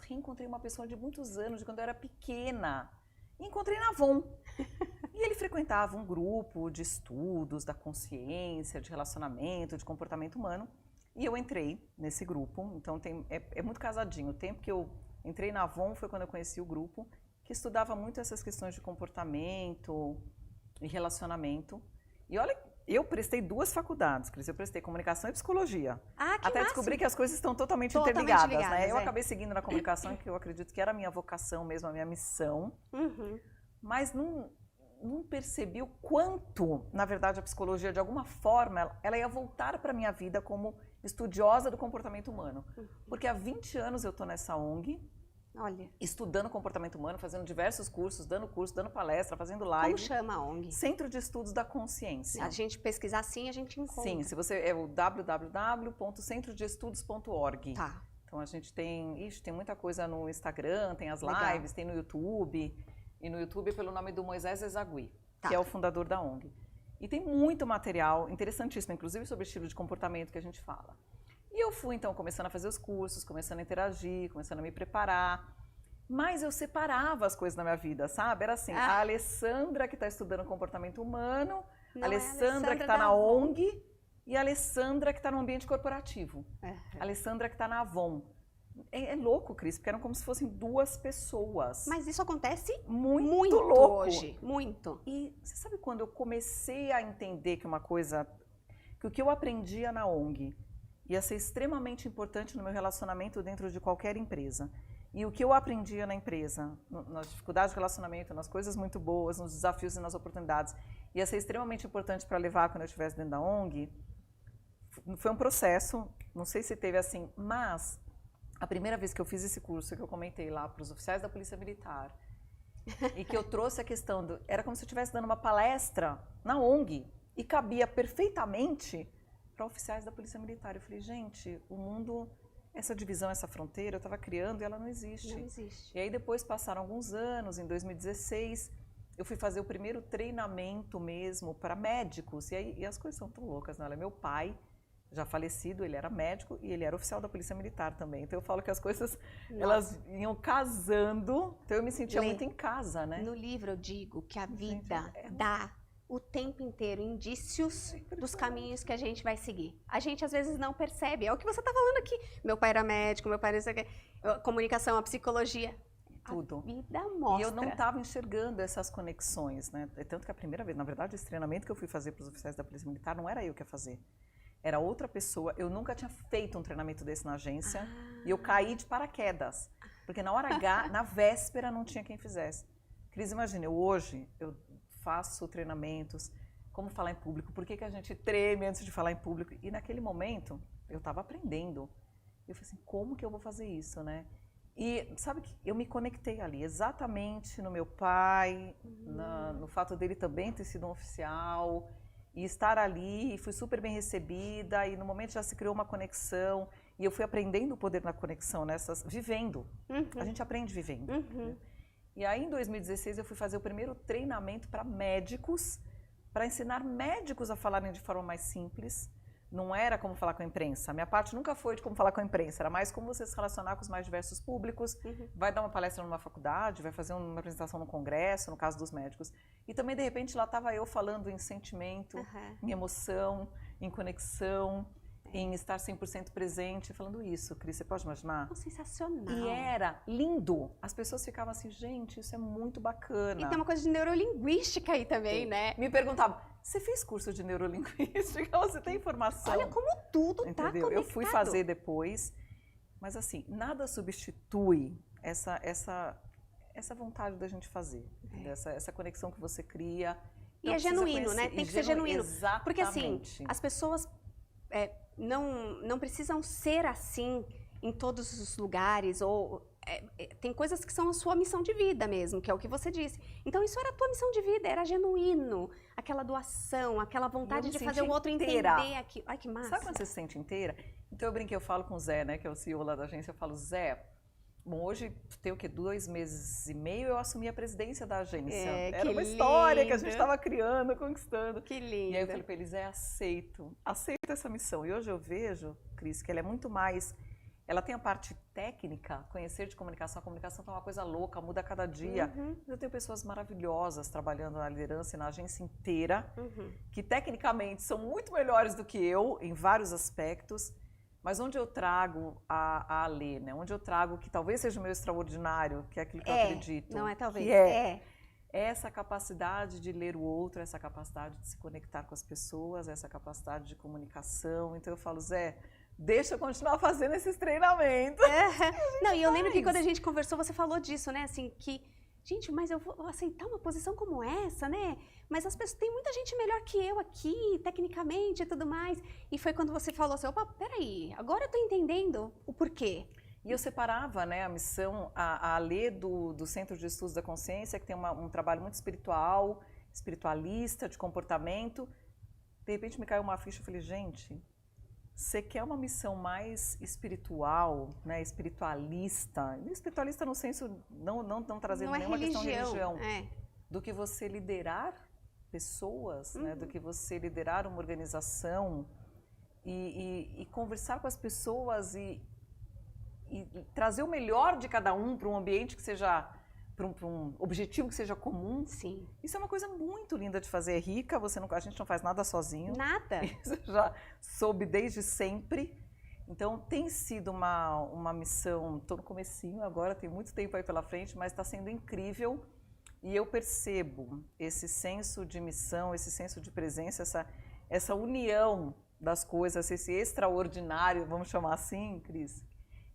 reencontrei uma pessoa de muitos anos, de quando eu era pequena. E encontrei na Avon. E ele frequentava um grupo de estudos da consciência, de relacionamento, de comportamento humano. E eu entrei nesse grupo, então é muito casadinho. O tempo que eu entrei na Avon foi quando eu conheci o grupo, que estudava muito essas questões de comportamento e relacionamento. E olha, eu prestei 2 faculdades, Cris. Eu prestei comunicação e psicologia. Até descobri que as coisas estão totalmente interligadas, né? Eu acabei seguindo na comunicação, que eu acredito que era a minha vocação mesmo, a minha missão. Mas não percebi o quanto, na verdade, a psicologia, de alguma forma, ela ia voltar para a minha vida como estudiosa do comportamento humano. Porque há 20 anos eu estou nessa ONG, estudando comportamento humano, fazendo diversos cursos, dando palestra, fazendo live. Como chama a ONG? Centro de Estudos da Consciência. A gente pesquisar assim, a gente encontra. Sim, se você é o www.centrodeestudos.org. Tá. Então a gente tem muita coisa no Instagram, tem as lives, tem no YouTube. E no YouTube pelo nome do Moisés Ezagui, que é o fundador da ONG. E tem muito material interessantíssimo, inclusive sobre estilo de comportamento que a gente fala. E eu fui, então, começando a fazer os cursos, começando a interagir, começando a me preparar. Mas eu separava as coisas na minha vida, sabe? Era assim, a Alessandra que está estudando comportamento humano, a Alessandra que está na ONG e a Alessandra que está no ambiente corporativo. A Alessandra que está na Avon. É louco, Cris, porque eram como se fossem duas pessoas. Mas isso acontece muito louco hoje, muito. E você sabe quando eu comecei a entender que que o que eu aprendia na ONG ia ser extremamente importante no meu relacionamento dentro de qualquer empresa. E o que eu aprendia na empresa, nas dificuldades de relacionamento, nas coisas muito boas, nos desafios e nas oportunidades, ia ser extremamente importante para levar quando eu estivesse dentro da ONG, foi um processo, não sei se teve assim, mas a primeira vez que eu fiz esse curso que eu comentei lá para os oficiais da Polícia Militar, e que eu trouxe a questão era como se eu estivesse dando uma palestra na ONG e cabia perfeitamente para oficiais da Polícia Militar. Eu falei, gente, o mundo, essa divisão, essa fronteira, eu estava criando e ela não existe. Não existe. E aí depois passaram alguns anos, em 2016, eu fui fazer o primeiro treinamento mesmo para médicos. E as coisas são tão loucas, né? Meu pai, já falecido, ele era médico e ele era oficial da Polícia Militar também. Então eu falo que as coisas, elas iam casando, então eu me sentia muito em casa, né? No livro eu digo que a vida dá o tempo inteiro indícios dos caminhos que a gente vai seguir. A gente às vezes não percebe. É o que você está falando aqui. Meu pai era médico, meu pai não sei o quê. A comunicação, a psicologia. Tudo. A vida mostra. E eu não estava enxergando essas conexões, né? Tanto que a primeira vez, na verdade, esse treinamento que eu fui fazer para os oficiais da Polícia Militar, não era eu que ia fazer. Era outra pessoa. Eu nunca tinha feito um treinamento desse na agência. E eu caí de paraquedas. Porque na hora H, na véspera, não tinha quem fizesse. Cris, imagina, hoje eu faço treinamentos, como falar em público, por que a gente treme antes de falar em público. E naquele momento, eu estava aprendendo. Eu falei assim, como que eu vou fazer isso, né? E sabe que eu me conectei ali, exatamente no meu pai, no fato dele também ter sido um oficial, e estar ali, fui super bem recebida, e no momento já se criou uma conexão, e eu fui aprendendo o poder da conexão, vivendo. A gente aprende vivendo. Né? E aí, em 2016, eu fui fazer o primeiro treinamento para médicos, para ensinar médicos a falarem de forma mais simples. Não era como falar com a imprensa. A minha parte nunca foi de como falar com a imprensa, era mais como você se relacionar com os mais diversos públicos, vai dar uma palestra numa faculdade, vai fazer uma apresentação no congresso, no caso dos médicos. E também, de repente, lá estava eu falando em sentimento, em emoção, em conexão, em estar 100% presente, falando isso, Cris, você pode imaginar? Sensacional. E era lindo. As pessoas ficavam assim, gente, isso é muito bacana. E tem uma coisa de neurolinguística aí também, né? Me perguntavam, você fez curso de neurolinguística? Você tem informação? Olha como tudo está conectado. Eu fui fazer depois, mas assim, nada substitui essa vontade da gente fazer, essa conexão que você cria. E é genuíno, né? Tem que ser genuíno. Exatamente. Porque assim, as pessoas não precisam ser assim em todos os lugares, ou tem coisas que são a sua missão de vida mesmo, que é o que você disse. Então isso era a tua missão de vida, era genuíno, aquela doação, aquela vontade de fazer o outro entender aquilo. Ai, que massa. Sabe quando você se sente inteira? Então eu brinquei, eu falo com o Zé, né, que é o CEO lá da agência, eu falo, Zé, bom, hoje tem o quê? 2 meses e meio eu assumi a presidência da agência. Era uma história que a gente estava criando, conquistando. Que lindo. E aí eu falei para eles, aceito essa missão. E hoje eu vejo, Cris, que ela é muito mais, ela tem a parte técnica, conhecer de comunicação, a comunicação tá uma coisa louca, muda a cada dia. Mas eu tenho pessoas maravilhosas trabalhando na liderança e na agência inteira, que tecnicamente são muito melhores do que eu em vários aspectos. Mas onde eu trago a Ale, né? Onde eu trago que talvez seja o meu extraordinário, que é aquilo que eu acredito. Não é talvez, que essa capacidade de ler o outro, essa capacidade de se conectar com as pessoas, essa capacidade de comunicação. Então eu falo, Zé, deixa eu continuar fazendo esses treinamentos. Não, e eu lembro que quando a gente conversou, você falou disso, né? Assim, que, gente, mas eu vou aceitar uma posição como essa, né? Mas as pessoas, tem muita gente melhor que eu aqui, tecnicamente e tudo mais. E foi quando você falou assim, opa, peraí, agora eu tô entendendo o porquê. E eu separava, né, a missão, a Ale do Centro de Estudos da Consciência, que tem um trabalho muito espiritual, espiritualista, de comportamento. De repente me caiu uma ficha, eu falei, gente, você quer uma missão mais espiritual, né, espiritualista no senso, não trazendo nenhuma questão de religião, do que você liderar pessoas, né, do que você liderar uma organização e conversar com as pessoas e trazer o melhor de cada um para um ambiente que seja, para um objetivo que seja comum. Sim. Isso é uma coisa muito linda de fazer, é rica, a gente não faz nada sozinho. Nada. Isso eu já soube desde sempre. Então, tem sido uma missão, estou no comecinho agora, tem muito tempo aí pela frente, mas está sendo incrível. E eu percebo esse senso de missão, esse senso de presença, essa união das coisas, esse extraordinário, vamos chamar assim, Cris,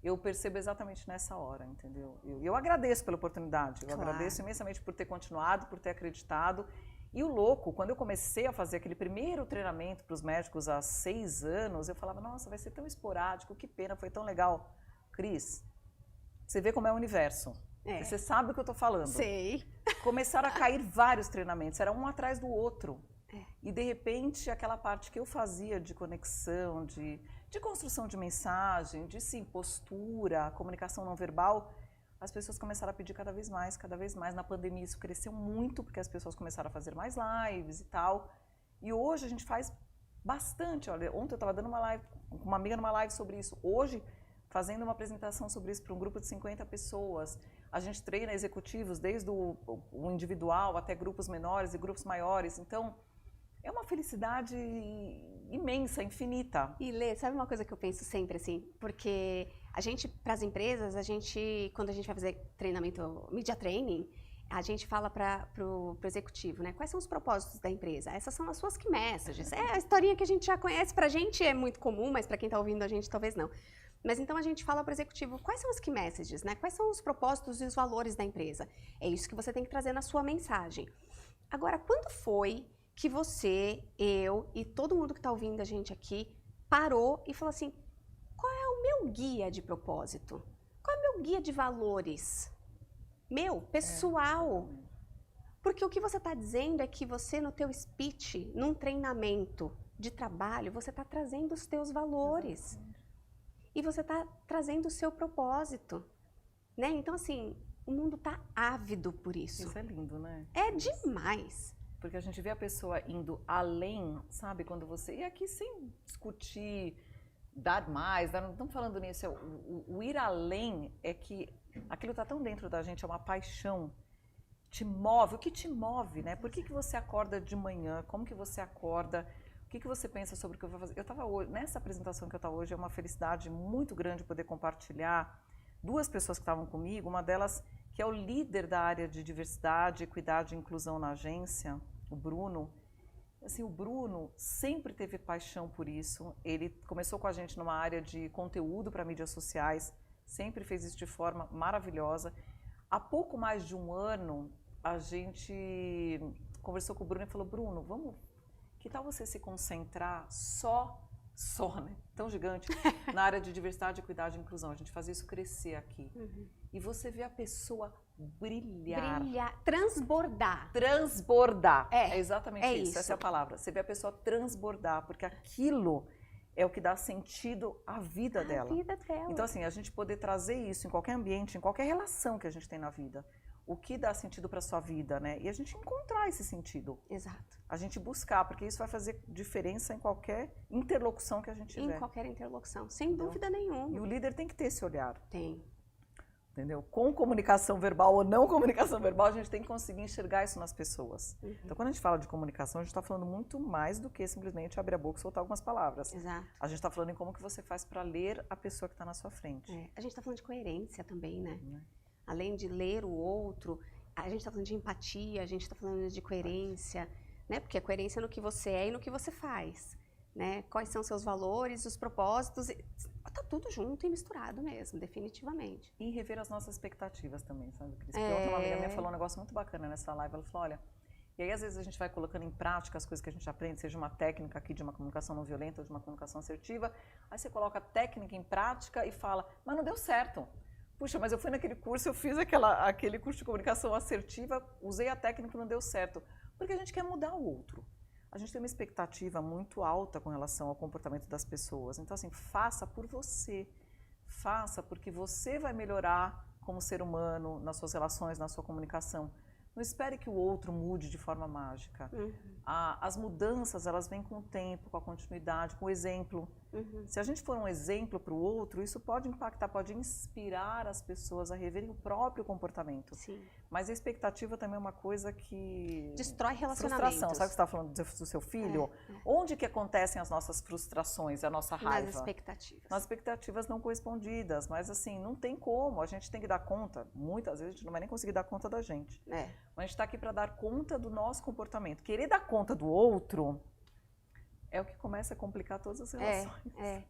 eu percebo exatamente nessa hora, entendeu? Eu agradeço pela oportunidade, eu agradeço imensamente por ter continuado, por ter acreditado. E o louco, quando eu comecei a fazer aquele primeiro treinamento para os médicos há 6 anos, eu falava, nossa, vai ser tão esporádico, que pena, foi tão legal. Cris, você vê como é o universo. Você sabe o que eu estou falando. Sei. Começaram a cair vários treinamentos, era um atrás do outro. E, de repente, aquela parte que eu fazia de conexão, de construção de mensagem, de sim, postura, comunicação não verbal, as pessoas começaram a pedir cada vez mais, cada vez mais. Na pandemia isso cresceu muito, porque as pessoas começaram a fazer mais lives e tal. E hoje a gente faz bastante. Olha, ontem eu estava dando uma live, com uma amiga numa live sobre isso. Hoje, fazendo uma apresentação sobre isso para um grupo de 50 pessoas. A gente treina executivos desde o individual até grupos menores e grupos maiores. Então, é uma felicidade imensa, infinita. E Lê, sabe uma coisa que eu penso sempre assim? Porque a gente, para as empresas, quando a gente vai fazer treinamento, media training, a gente fala para o executivo, né? Quais são os propósitos da empresa? Essas são as suas key messages. É a historinha que a gente já conhece, para a gente é muito comum, mas para quem está ouvindo a gente talvez não. Mas então a gente fala para o executivo, quais são os key messages, né? Quais são os propósitos e os valores da empresa? É isso que você tem que trazer na sua mensagem. Agora, quando foi que você, eu e todo mundo que está ouvindo a gente aqui parou e falou assim, qual é o meu guia de propósito? Qual é o meu guia de valores? Meu, pessoal. Porque o que você está dizendo é que você, no teu speech, num treinamento de trabalho, você está trazendo os teus valores. Exatamente. E você está trazendo o seu propósito. Né? Então, assim, o mundo está ávido por isso. Isso é lindo, né? É demais. Porque a gente vê a pessoa indo além, sabe? Quando você... E aqui sem discutir, dar mais, não estamos falando nisso. O ir além é que aquilo está tão dentro da gente, é uma paixão. Te move. O que te move, né? Por que você acorda de manhã? Como que você acorda? O que você pensa sobre o que eu vou fazer? Eu estava hoje, nessa apresentação que eu estava hoje, é uma felicidade muito grande poder compartilhar 2 pessoas que estavam comigo, uma delas que é o líder da área de diversidade, equidade e inclusão na agência, o Bruno. Assim, o Bruno sempre teve paixão por isso. Ele começou com a gente numa área de conteúdo para mídias sociais, sempre fez isso de forma maravilhosa. Há pouco mais de 1 ano, a gente conversou com o Bruno e falou, Bruno, que tal você se concentrar só, né? Tão gigante, na área de diversidade, equidade e inclusão. A gente faz isso crescer aqui. E você vê a pessoa brilhar. Transbordar. Transbordar. É exatamente isso. Essa é a palavra. Você vê a pessoa transbordar, porque aquilo é o que dá sentido à vida dela. À vida dela. Então, assim, a gente poder trazer isso em qualquer ambiente, em qualquer relação que a gente tem na vida. O que dá sentido para a sua vida, né? E a gente encontrar esse sentido. Exato. A gente buscar, porque isso vai fazer diferença em qualquer interlocução que a gente tiver. Em qualquer interlocução, sem dúvida nenhuma. E o líder tem que ter esse olhar. Tem. Entendeu? Com comunicação verbal ou não comunicação verbal, a gente tem que conseguir enxergar isso nas pessoas. Então, quando a gente fala de comunicação, a gente está falando muito mais do que simplesmente abrir a boca e soltar algumas palavras. Exato. A gente está falando em como que você faz para ler a pessoa que está na sua frente. A gente está falando de coerência também, né? Além de ler o outro, a gente está falando de empatia, a gente está falando de coerência, né? Porque a coerência é no que você é e no que você faz, né? Quais são seus valores, os propósitos, tá tudo junto e misturado mesmo, definitivamente. E rever as nossas expectativas também, sabe, Cris? Porque ontem uma amiga minha falou um negócio muito bacana nessa live, ela falou, olha, e aí às vezes a gente vai colocando em prática as coisas que a gente aprende, seja uma técnica aqui de uma comunicação não violenta ou de uma comunicação assertiva, aí você coloca a técnica em prática e fala, mas não deu certo. Puxa, mas eu fui naquele curso, eu fiz aquele curso de comunicação assertiva, usei a técnica e não deu certo. Porque a gente quer mudar o outro. A gente tem uma expectativa muito alta com relação ao comportamento das pessoas. Então, assim, faça por você. Faça porque você vai melhorar como ser humano, nas suas relações, na sua comunicação. Não espere que o outro mude de forma mágica. As mudanças, elas vêm com o tempo, com a continuidade, com o exemplo. Se a gente for um exemplo para o outro, isso pode impactar, pode inspirar as pessoas a reverem o próprio comportamento. Sim. Mas a expectativa também é uma coisa que... Destrói relacionamentos. Frustração. Sabe o que você está falando do seu filho? Onde que acontecem as nossas frustrações, a nossa raiva? Nas expectativas. Nas expectativas não correspondidas. Mas assim, não tem como. A gente tem que dar conta. Muitas vezes a gente não vai nem conseguir dar conta da gente. Mas a gente está aqui para dar conta do nosso comportamento. Querer dar conta do outro é o que começa a complicar todas as relações.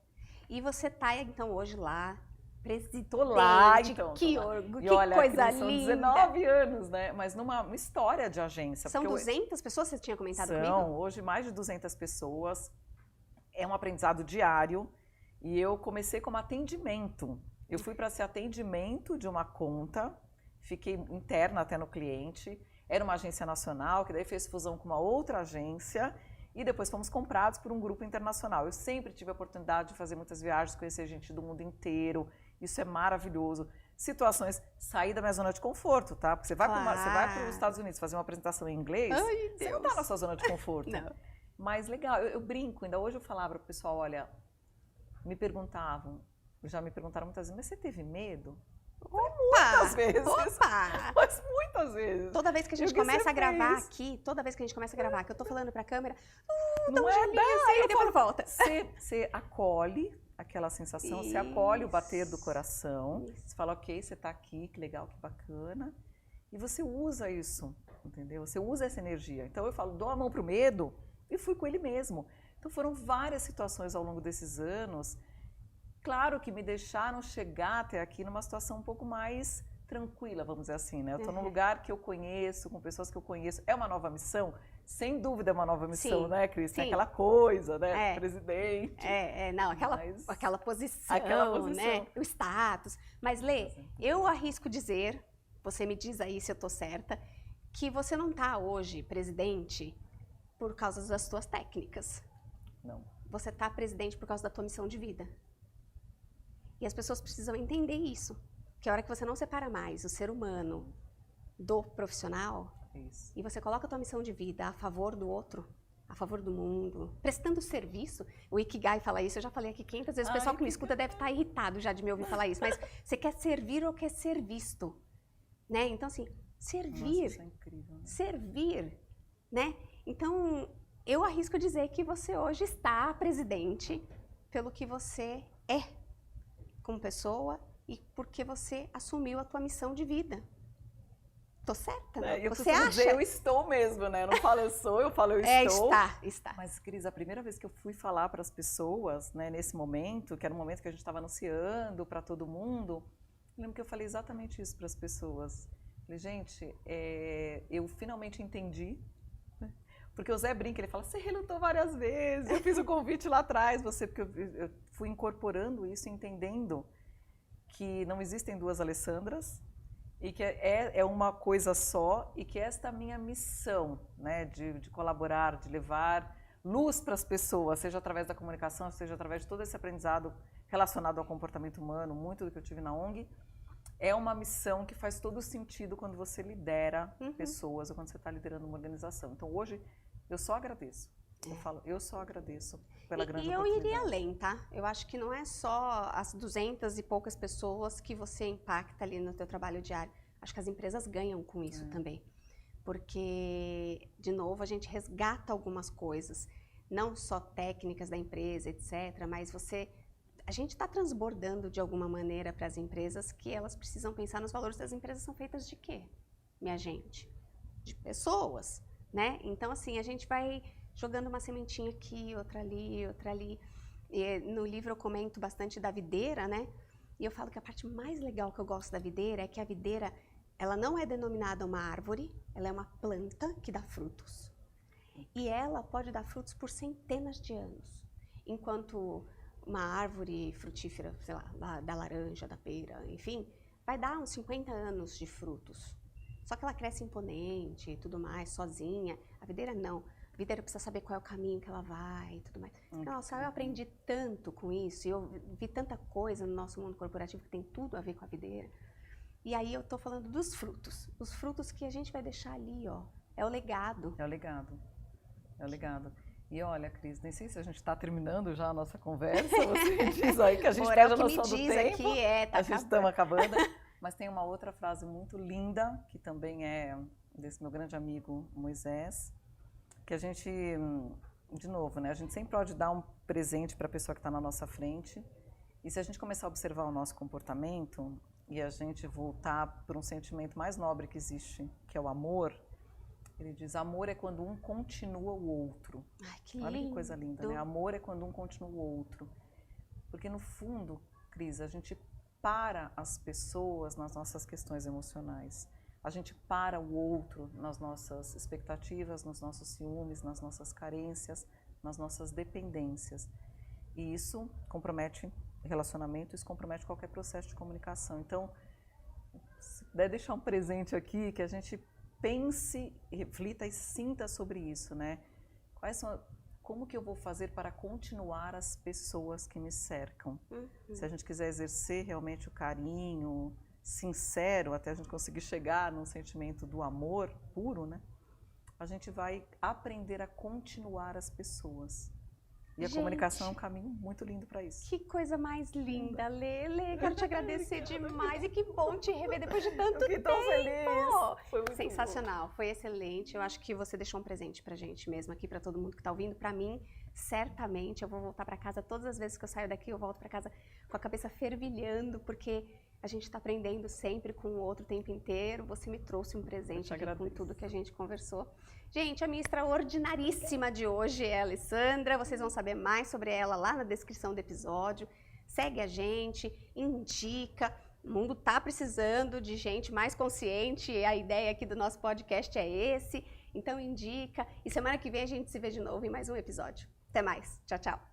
E você está, então, hoje lá, presidente. Tô lá, então. Que orgulho, que olha, coisa Cris, são linda. 19 anos, né? Mas numa história de agência. São 200 pessoas, você tinha comentado comigo? São, hoje mais de 200 pessoas. É um aprendizado diário. E eu comecei como atendimento. Eu fui para ser atendimento de uma conta, fiquei interna até no cliente. Era uma agência nacional, que daí fez fusão com uma outra agência. E depois fomos comprados por um grupo internacional. Eu sempre tive a oportunidade de fazer muitas viagens, conhecer gente do mundo inteiro. Isso é maravilhoso. Situações, sair da minha zona de conforto, tá? Porque você vai para os Estados Unidos fazer uma apresentação em inglês, você não está na sua zona de conforto. Não. Mas legal, eu brinco. Ainda hoje eu falava para o pessoal, olha, já me perguntaram muitas vezes, mas você teve medo? Muitas vezes. Mas muitas vezes. Toda vez que a gente começa a gravar aqui, que eu tô falando pra câmera, não é assim, depois volta. Você acolhe aquela sensação, você acolhe o bater do coração, você fala, ok, você tá aqui, que legal, que bacana, e você usa isso, entendeu? Você usa essa energia. Então eu falo, dou a mão pro medo e fui com ele mesmo. Então foram várias situações ao longo desses anos. Claro que me deixaram chegar até aqui numa situação um pouco mais tranquila, vamos dizer assim, né? Eu estou num lugar que eu conheço, com pessoas que eu conheço. É uma nova missão? Sem dúvida é uma nova missão, né, Cris? Tem aquela coisa, né? Presidente. Não, aquela posição, né? O status. Mas, Lê, eu arrisco dizer, você me diz aí se eu estou certa, que você não está hoje presidente por causa das suas técnicas. Não. Você está presidente por causa da tua missão de vida. E as pessoas precisam entender isso. Que a hora que você não separa mais o ser humano do profissional, e você coloca a tua missão de vida a favor do outro, a favor do mundo, prestando serviço. O Ikigai fala isso, eu já falei aqui 500 vezes, o pessoal que me escuta deve estar irritado já de me ouvir falar isso, mas você quer servir ou quer ser visto? Né? Então, assim, servir. Nossa, isso é incrível, né? Servir, né? Então, eu arrisco dizer que você hoje está presidente pelo que você é como pessoa e porque você assumiu a tua missão de vida. Tô certa, né? Você acha? Dizer, eu estou mesmo, né? Eu não falo eu sou, eu falo eu estou. Está. Mas, Cris, a primeira vez que eu fui falar para as pessoas, né, nesse momento, que era um momento que a gente estava anunciando para todo mundo, eu lembro que eu falei exatamente isso para as pessoas. Falei, gente, eu finalmente entendi. Porque o Zé brinca, ele fala, você relutou várias vezes, eu fiz o convite lá atrás, porque eu fui incorporando isso, entendendo que não existem duas Alessandras e que é uma coisa só e que esta é a minha missão, né, de colaborar, de levar luz para as pessoas, seja através da comunicação, seja através de todo esse aprendizado relacionado ao comportamento humano, muito do que eu tive na ONG, é uma missão que faz todo sentido quando você lidera pessoas ou quando você está liderando uma organização. Então, hoje, eu só agradeço. Eu falo, eu só agradeço pela grande oportunidade. E eu iria além, tá? Eu acho que não é só as 200 e poucas pessoas que você impacta ali no teu trabalho diário. Acho que as empresas ganham com isso também. Porque, de novo, a gente resgata algumas coisas. Não só técnicas da empresa, etc. Mas a gente está transbordando de alguma maneira para as empresas que elas precisam pensar nos valores das empresas. São feitas de quê, minha gente? De pessoas, né? Então, assim, a gente vai jogando uma sementinha aqui, outra ali, outra ali. E no livro eu comento bastante da videira, né? E eu falo que a parte mais legal que eu gosto da videira é que a videira, ela não é denominada uma árvore, ela é uma planta que dá frutos. E ela pode dar frutos por centenas de anos. Enquanto uma árvore frutífera, sei lá, da laranja, da pera, enfim, vai dar uns 50 anos de frutos. Só que ela cresce imponente e tudo mais, sozinha. A videira não. A videira precisa saber qual é o caminho que ela vai e tudo mais. Nossa, eu aprendi tanto com isso. E eu vi tanta coisa no nosso mundo corporativo que tem tudo a ver com a videira. E aí eu tô falando dos frutos. Os frutos que a gente vai deixar ali, ó. É o legado. É o legado. É o legado. E olha, Cris, nem sei se a gente está terminando já a nossa conversa, você diz aí que a gente Ora, perde a o que noção me do diz tempo. aqui tá A gente estamos acabando. Mas tem uma outra frase muito linda, que também é desse meu grande amigo Moisés, que a gente, de novo, né, a gente sempre pode dar um presente para a pessoa que está na nossa frente. E se a gente começar a observar o nosso comportamento e a gente voltar para um sentimento mais nobre que existe, que é o amor, ele diz, amor é quando um continua o outro. Ai, que lindo. Olha que coisa linda, né? Amor é quando um continua o outro. Porque no fundo, Cris, a gente para as pessoas nas nossas questões emocionais. A gente para o outro nas nossas expectativas, nos nossos ciúmes, nas nossas carências, nas nossas dependências. E isso compromete relacionamento, isso compromete qualquer processo de comunicação. Então, se puder deixar um presente aqui, que a gente pense, reflita e sinta sobre isso, né? Como que eu vou fazer para continuar as pessoas que me cercam? Se a gente quiser exercer realmente o carinho sincero, até a gente conseguir chegar num sentimento do amor puro, né? A gente vai aprender a continuar as pessoas. E a comunicação é um caminho muito lindo para isso. Que coisa mais linda, Lê. Quero te agradecer demais. E que bom te rever depois de tanto tempo. Tão feliz. Foi muito sensacional, bom. Foi excelente. Eu acho que você deixou um presente pra gente mesmo aqui, pra todo mundo que tá ouvindo. Pra mim, certamente, eu vou voltar pra casa todas as vezes que eu saio daqui, eu volto pra casa com a cabeça fervilhando, porque a gente está aprendendo sempre com o outro o tempo inteiro. Você me trouxe um presente aqui com tudo que a gente conversou. Gente, a minha extraordinaríssima de hoje é a Alessandra. Vocês vão saber mais sobre ela lá na descrição do episódio. Segue a gente, indica. O mundo está precisando de gente mais consciente. A ideia aqui do nosso podcast é esse. Então indica. E semana que vem a gente se vê de novo em mais um episódio. Até mais. Tchau, tchau.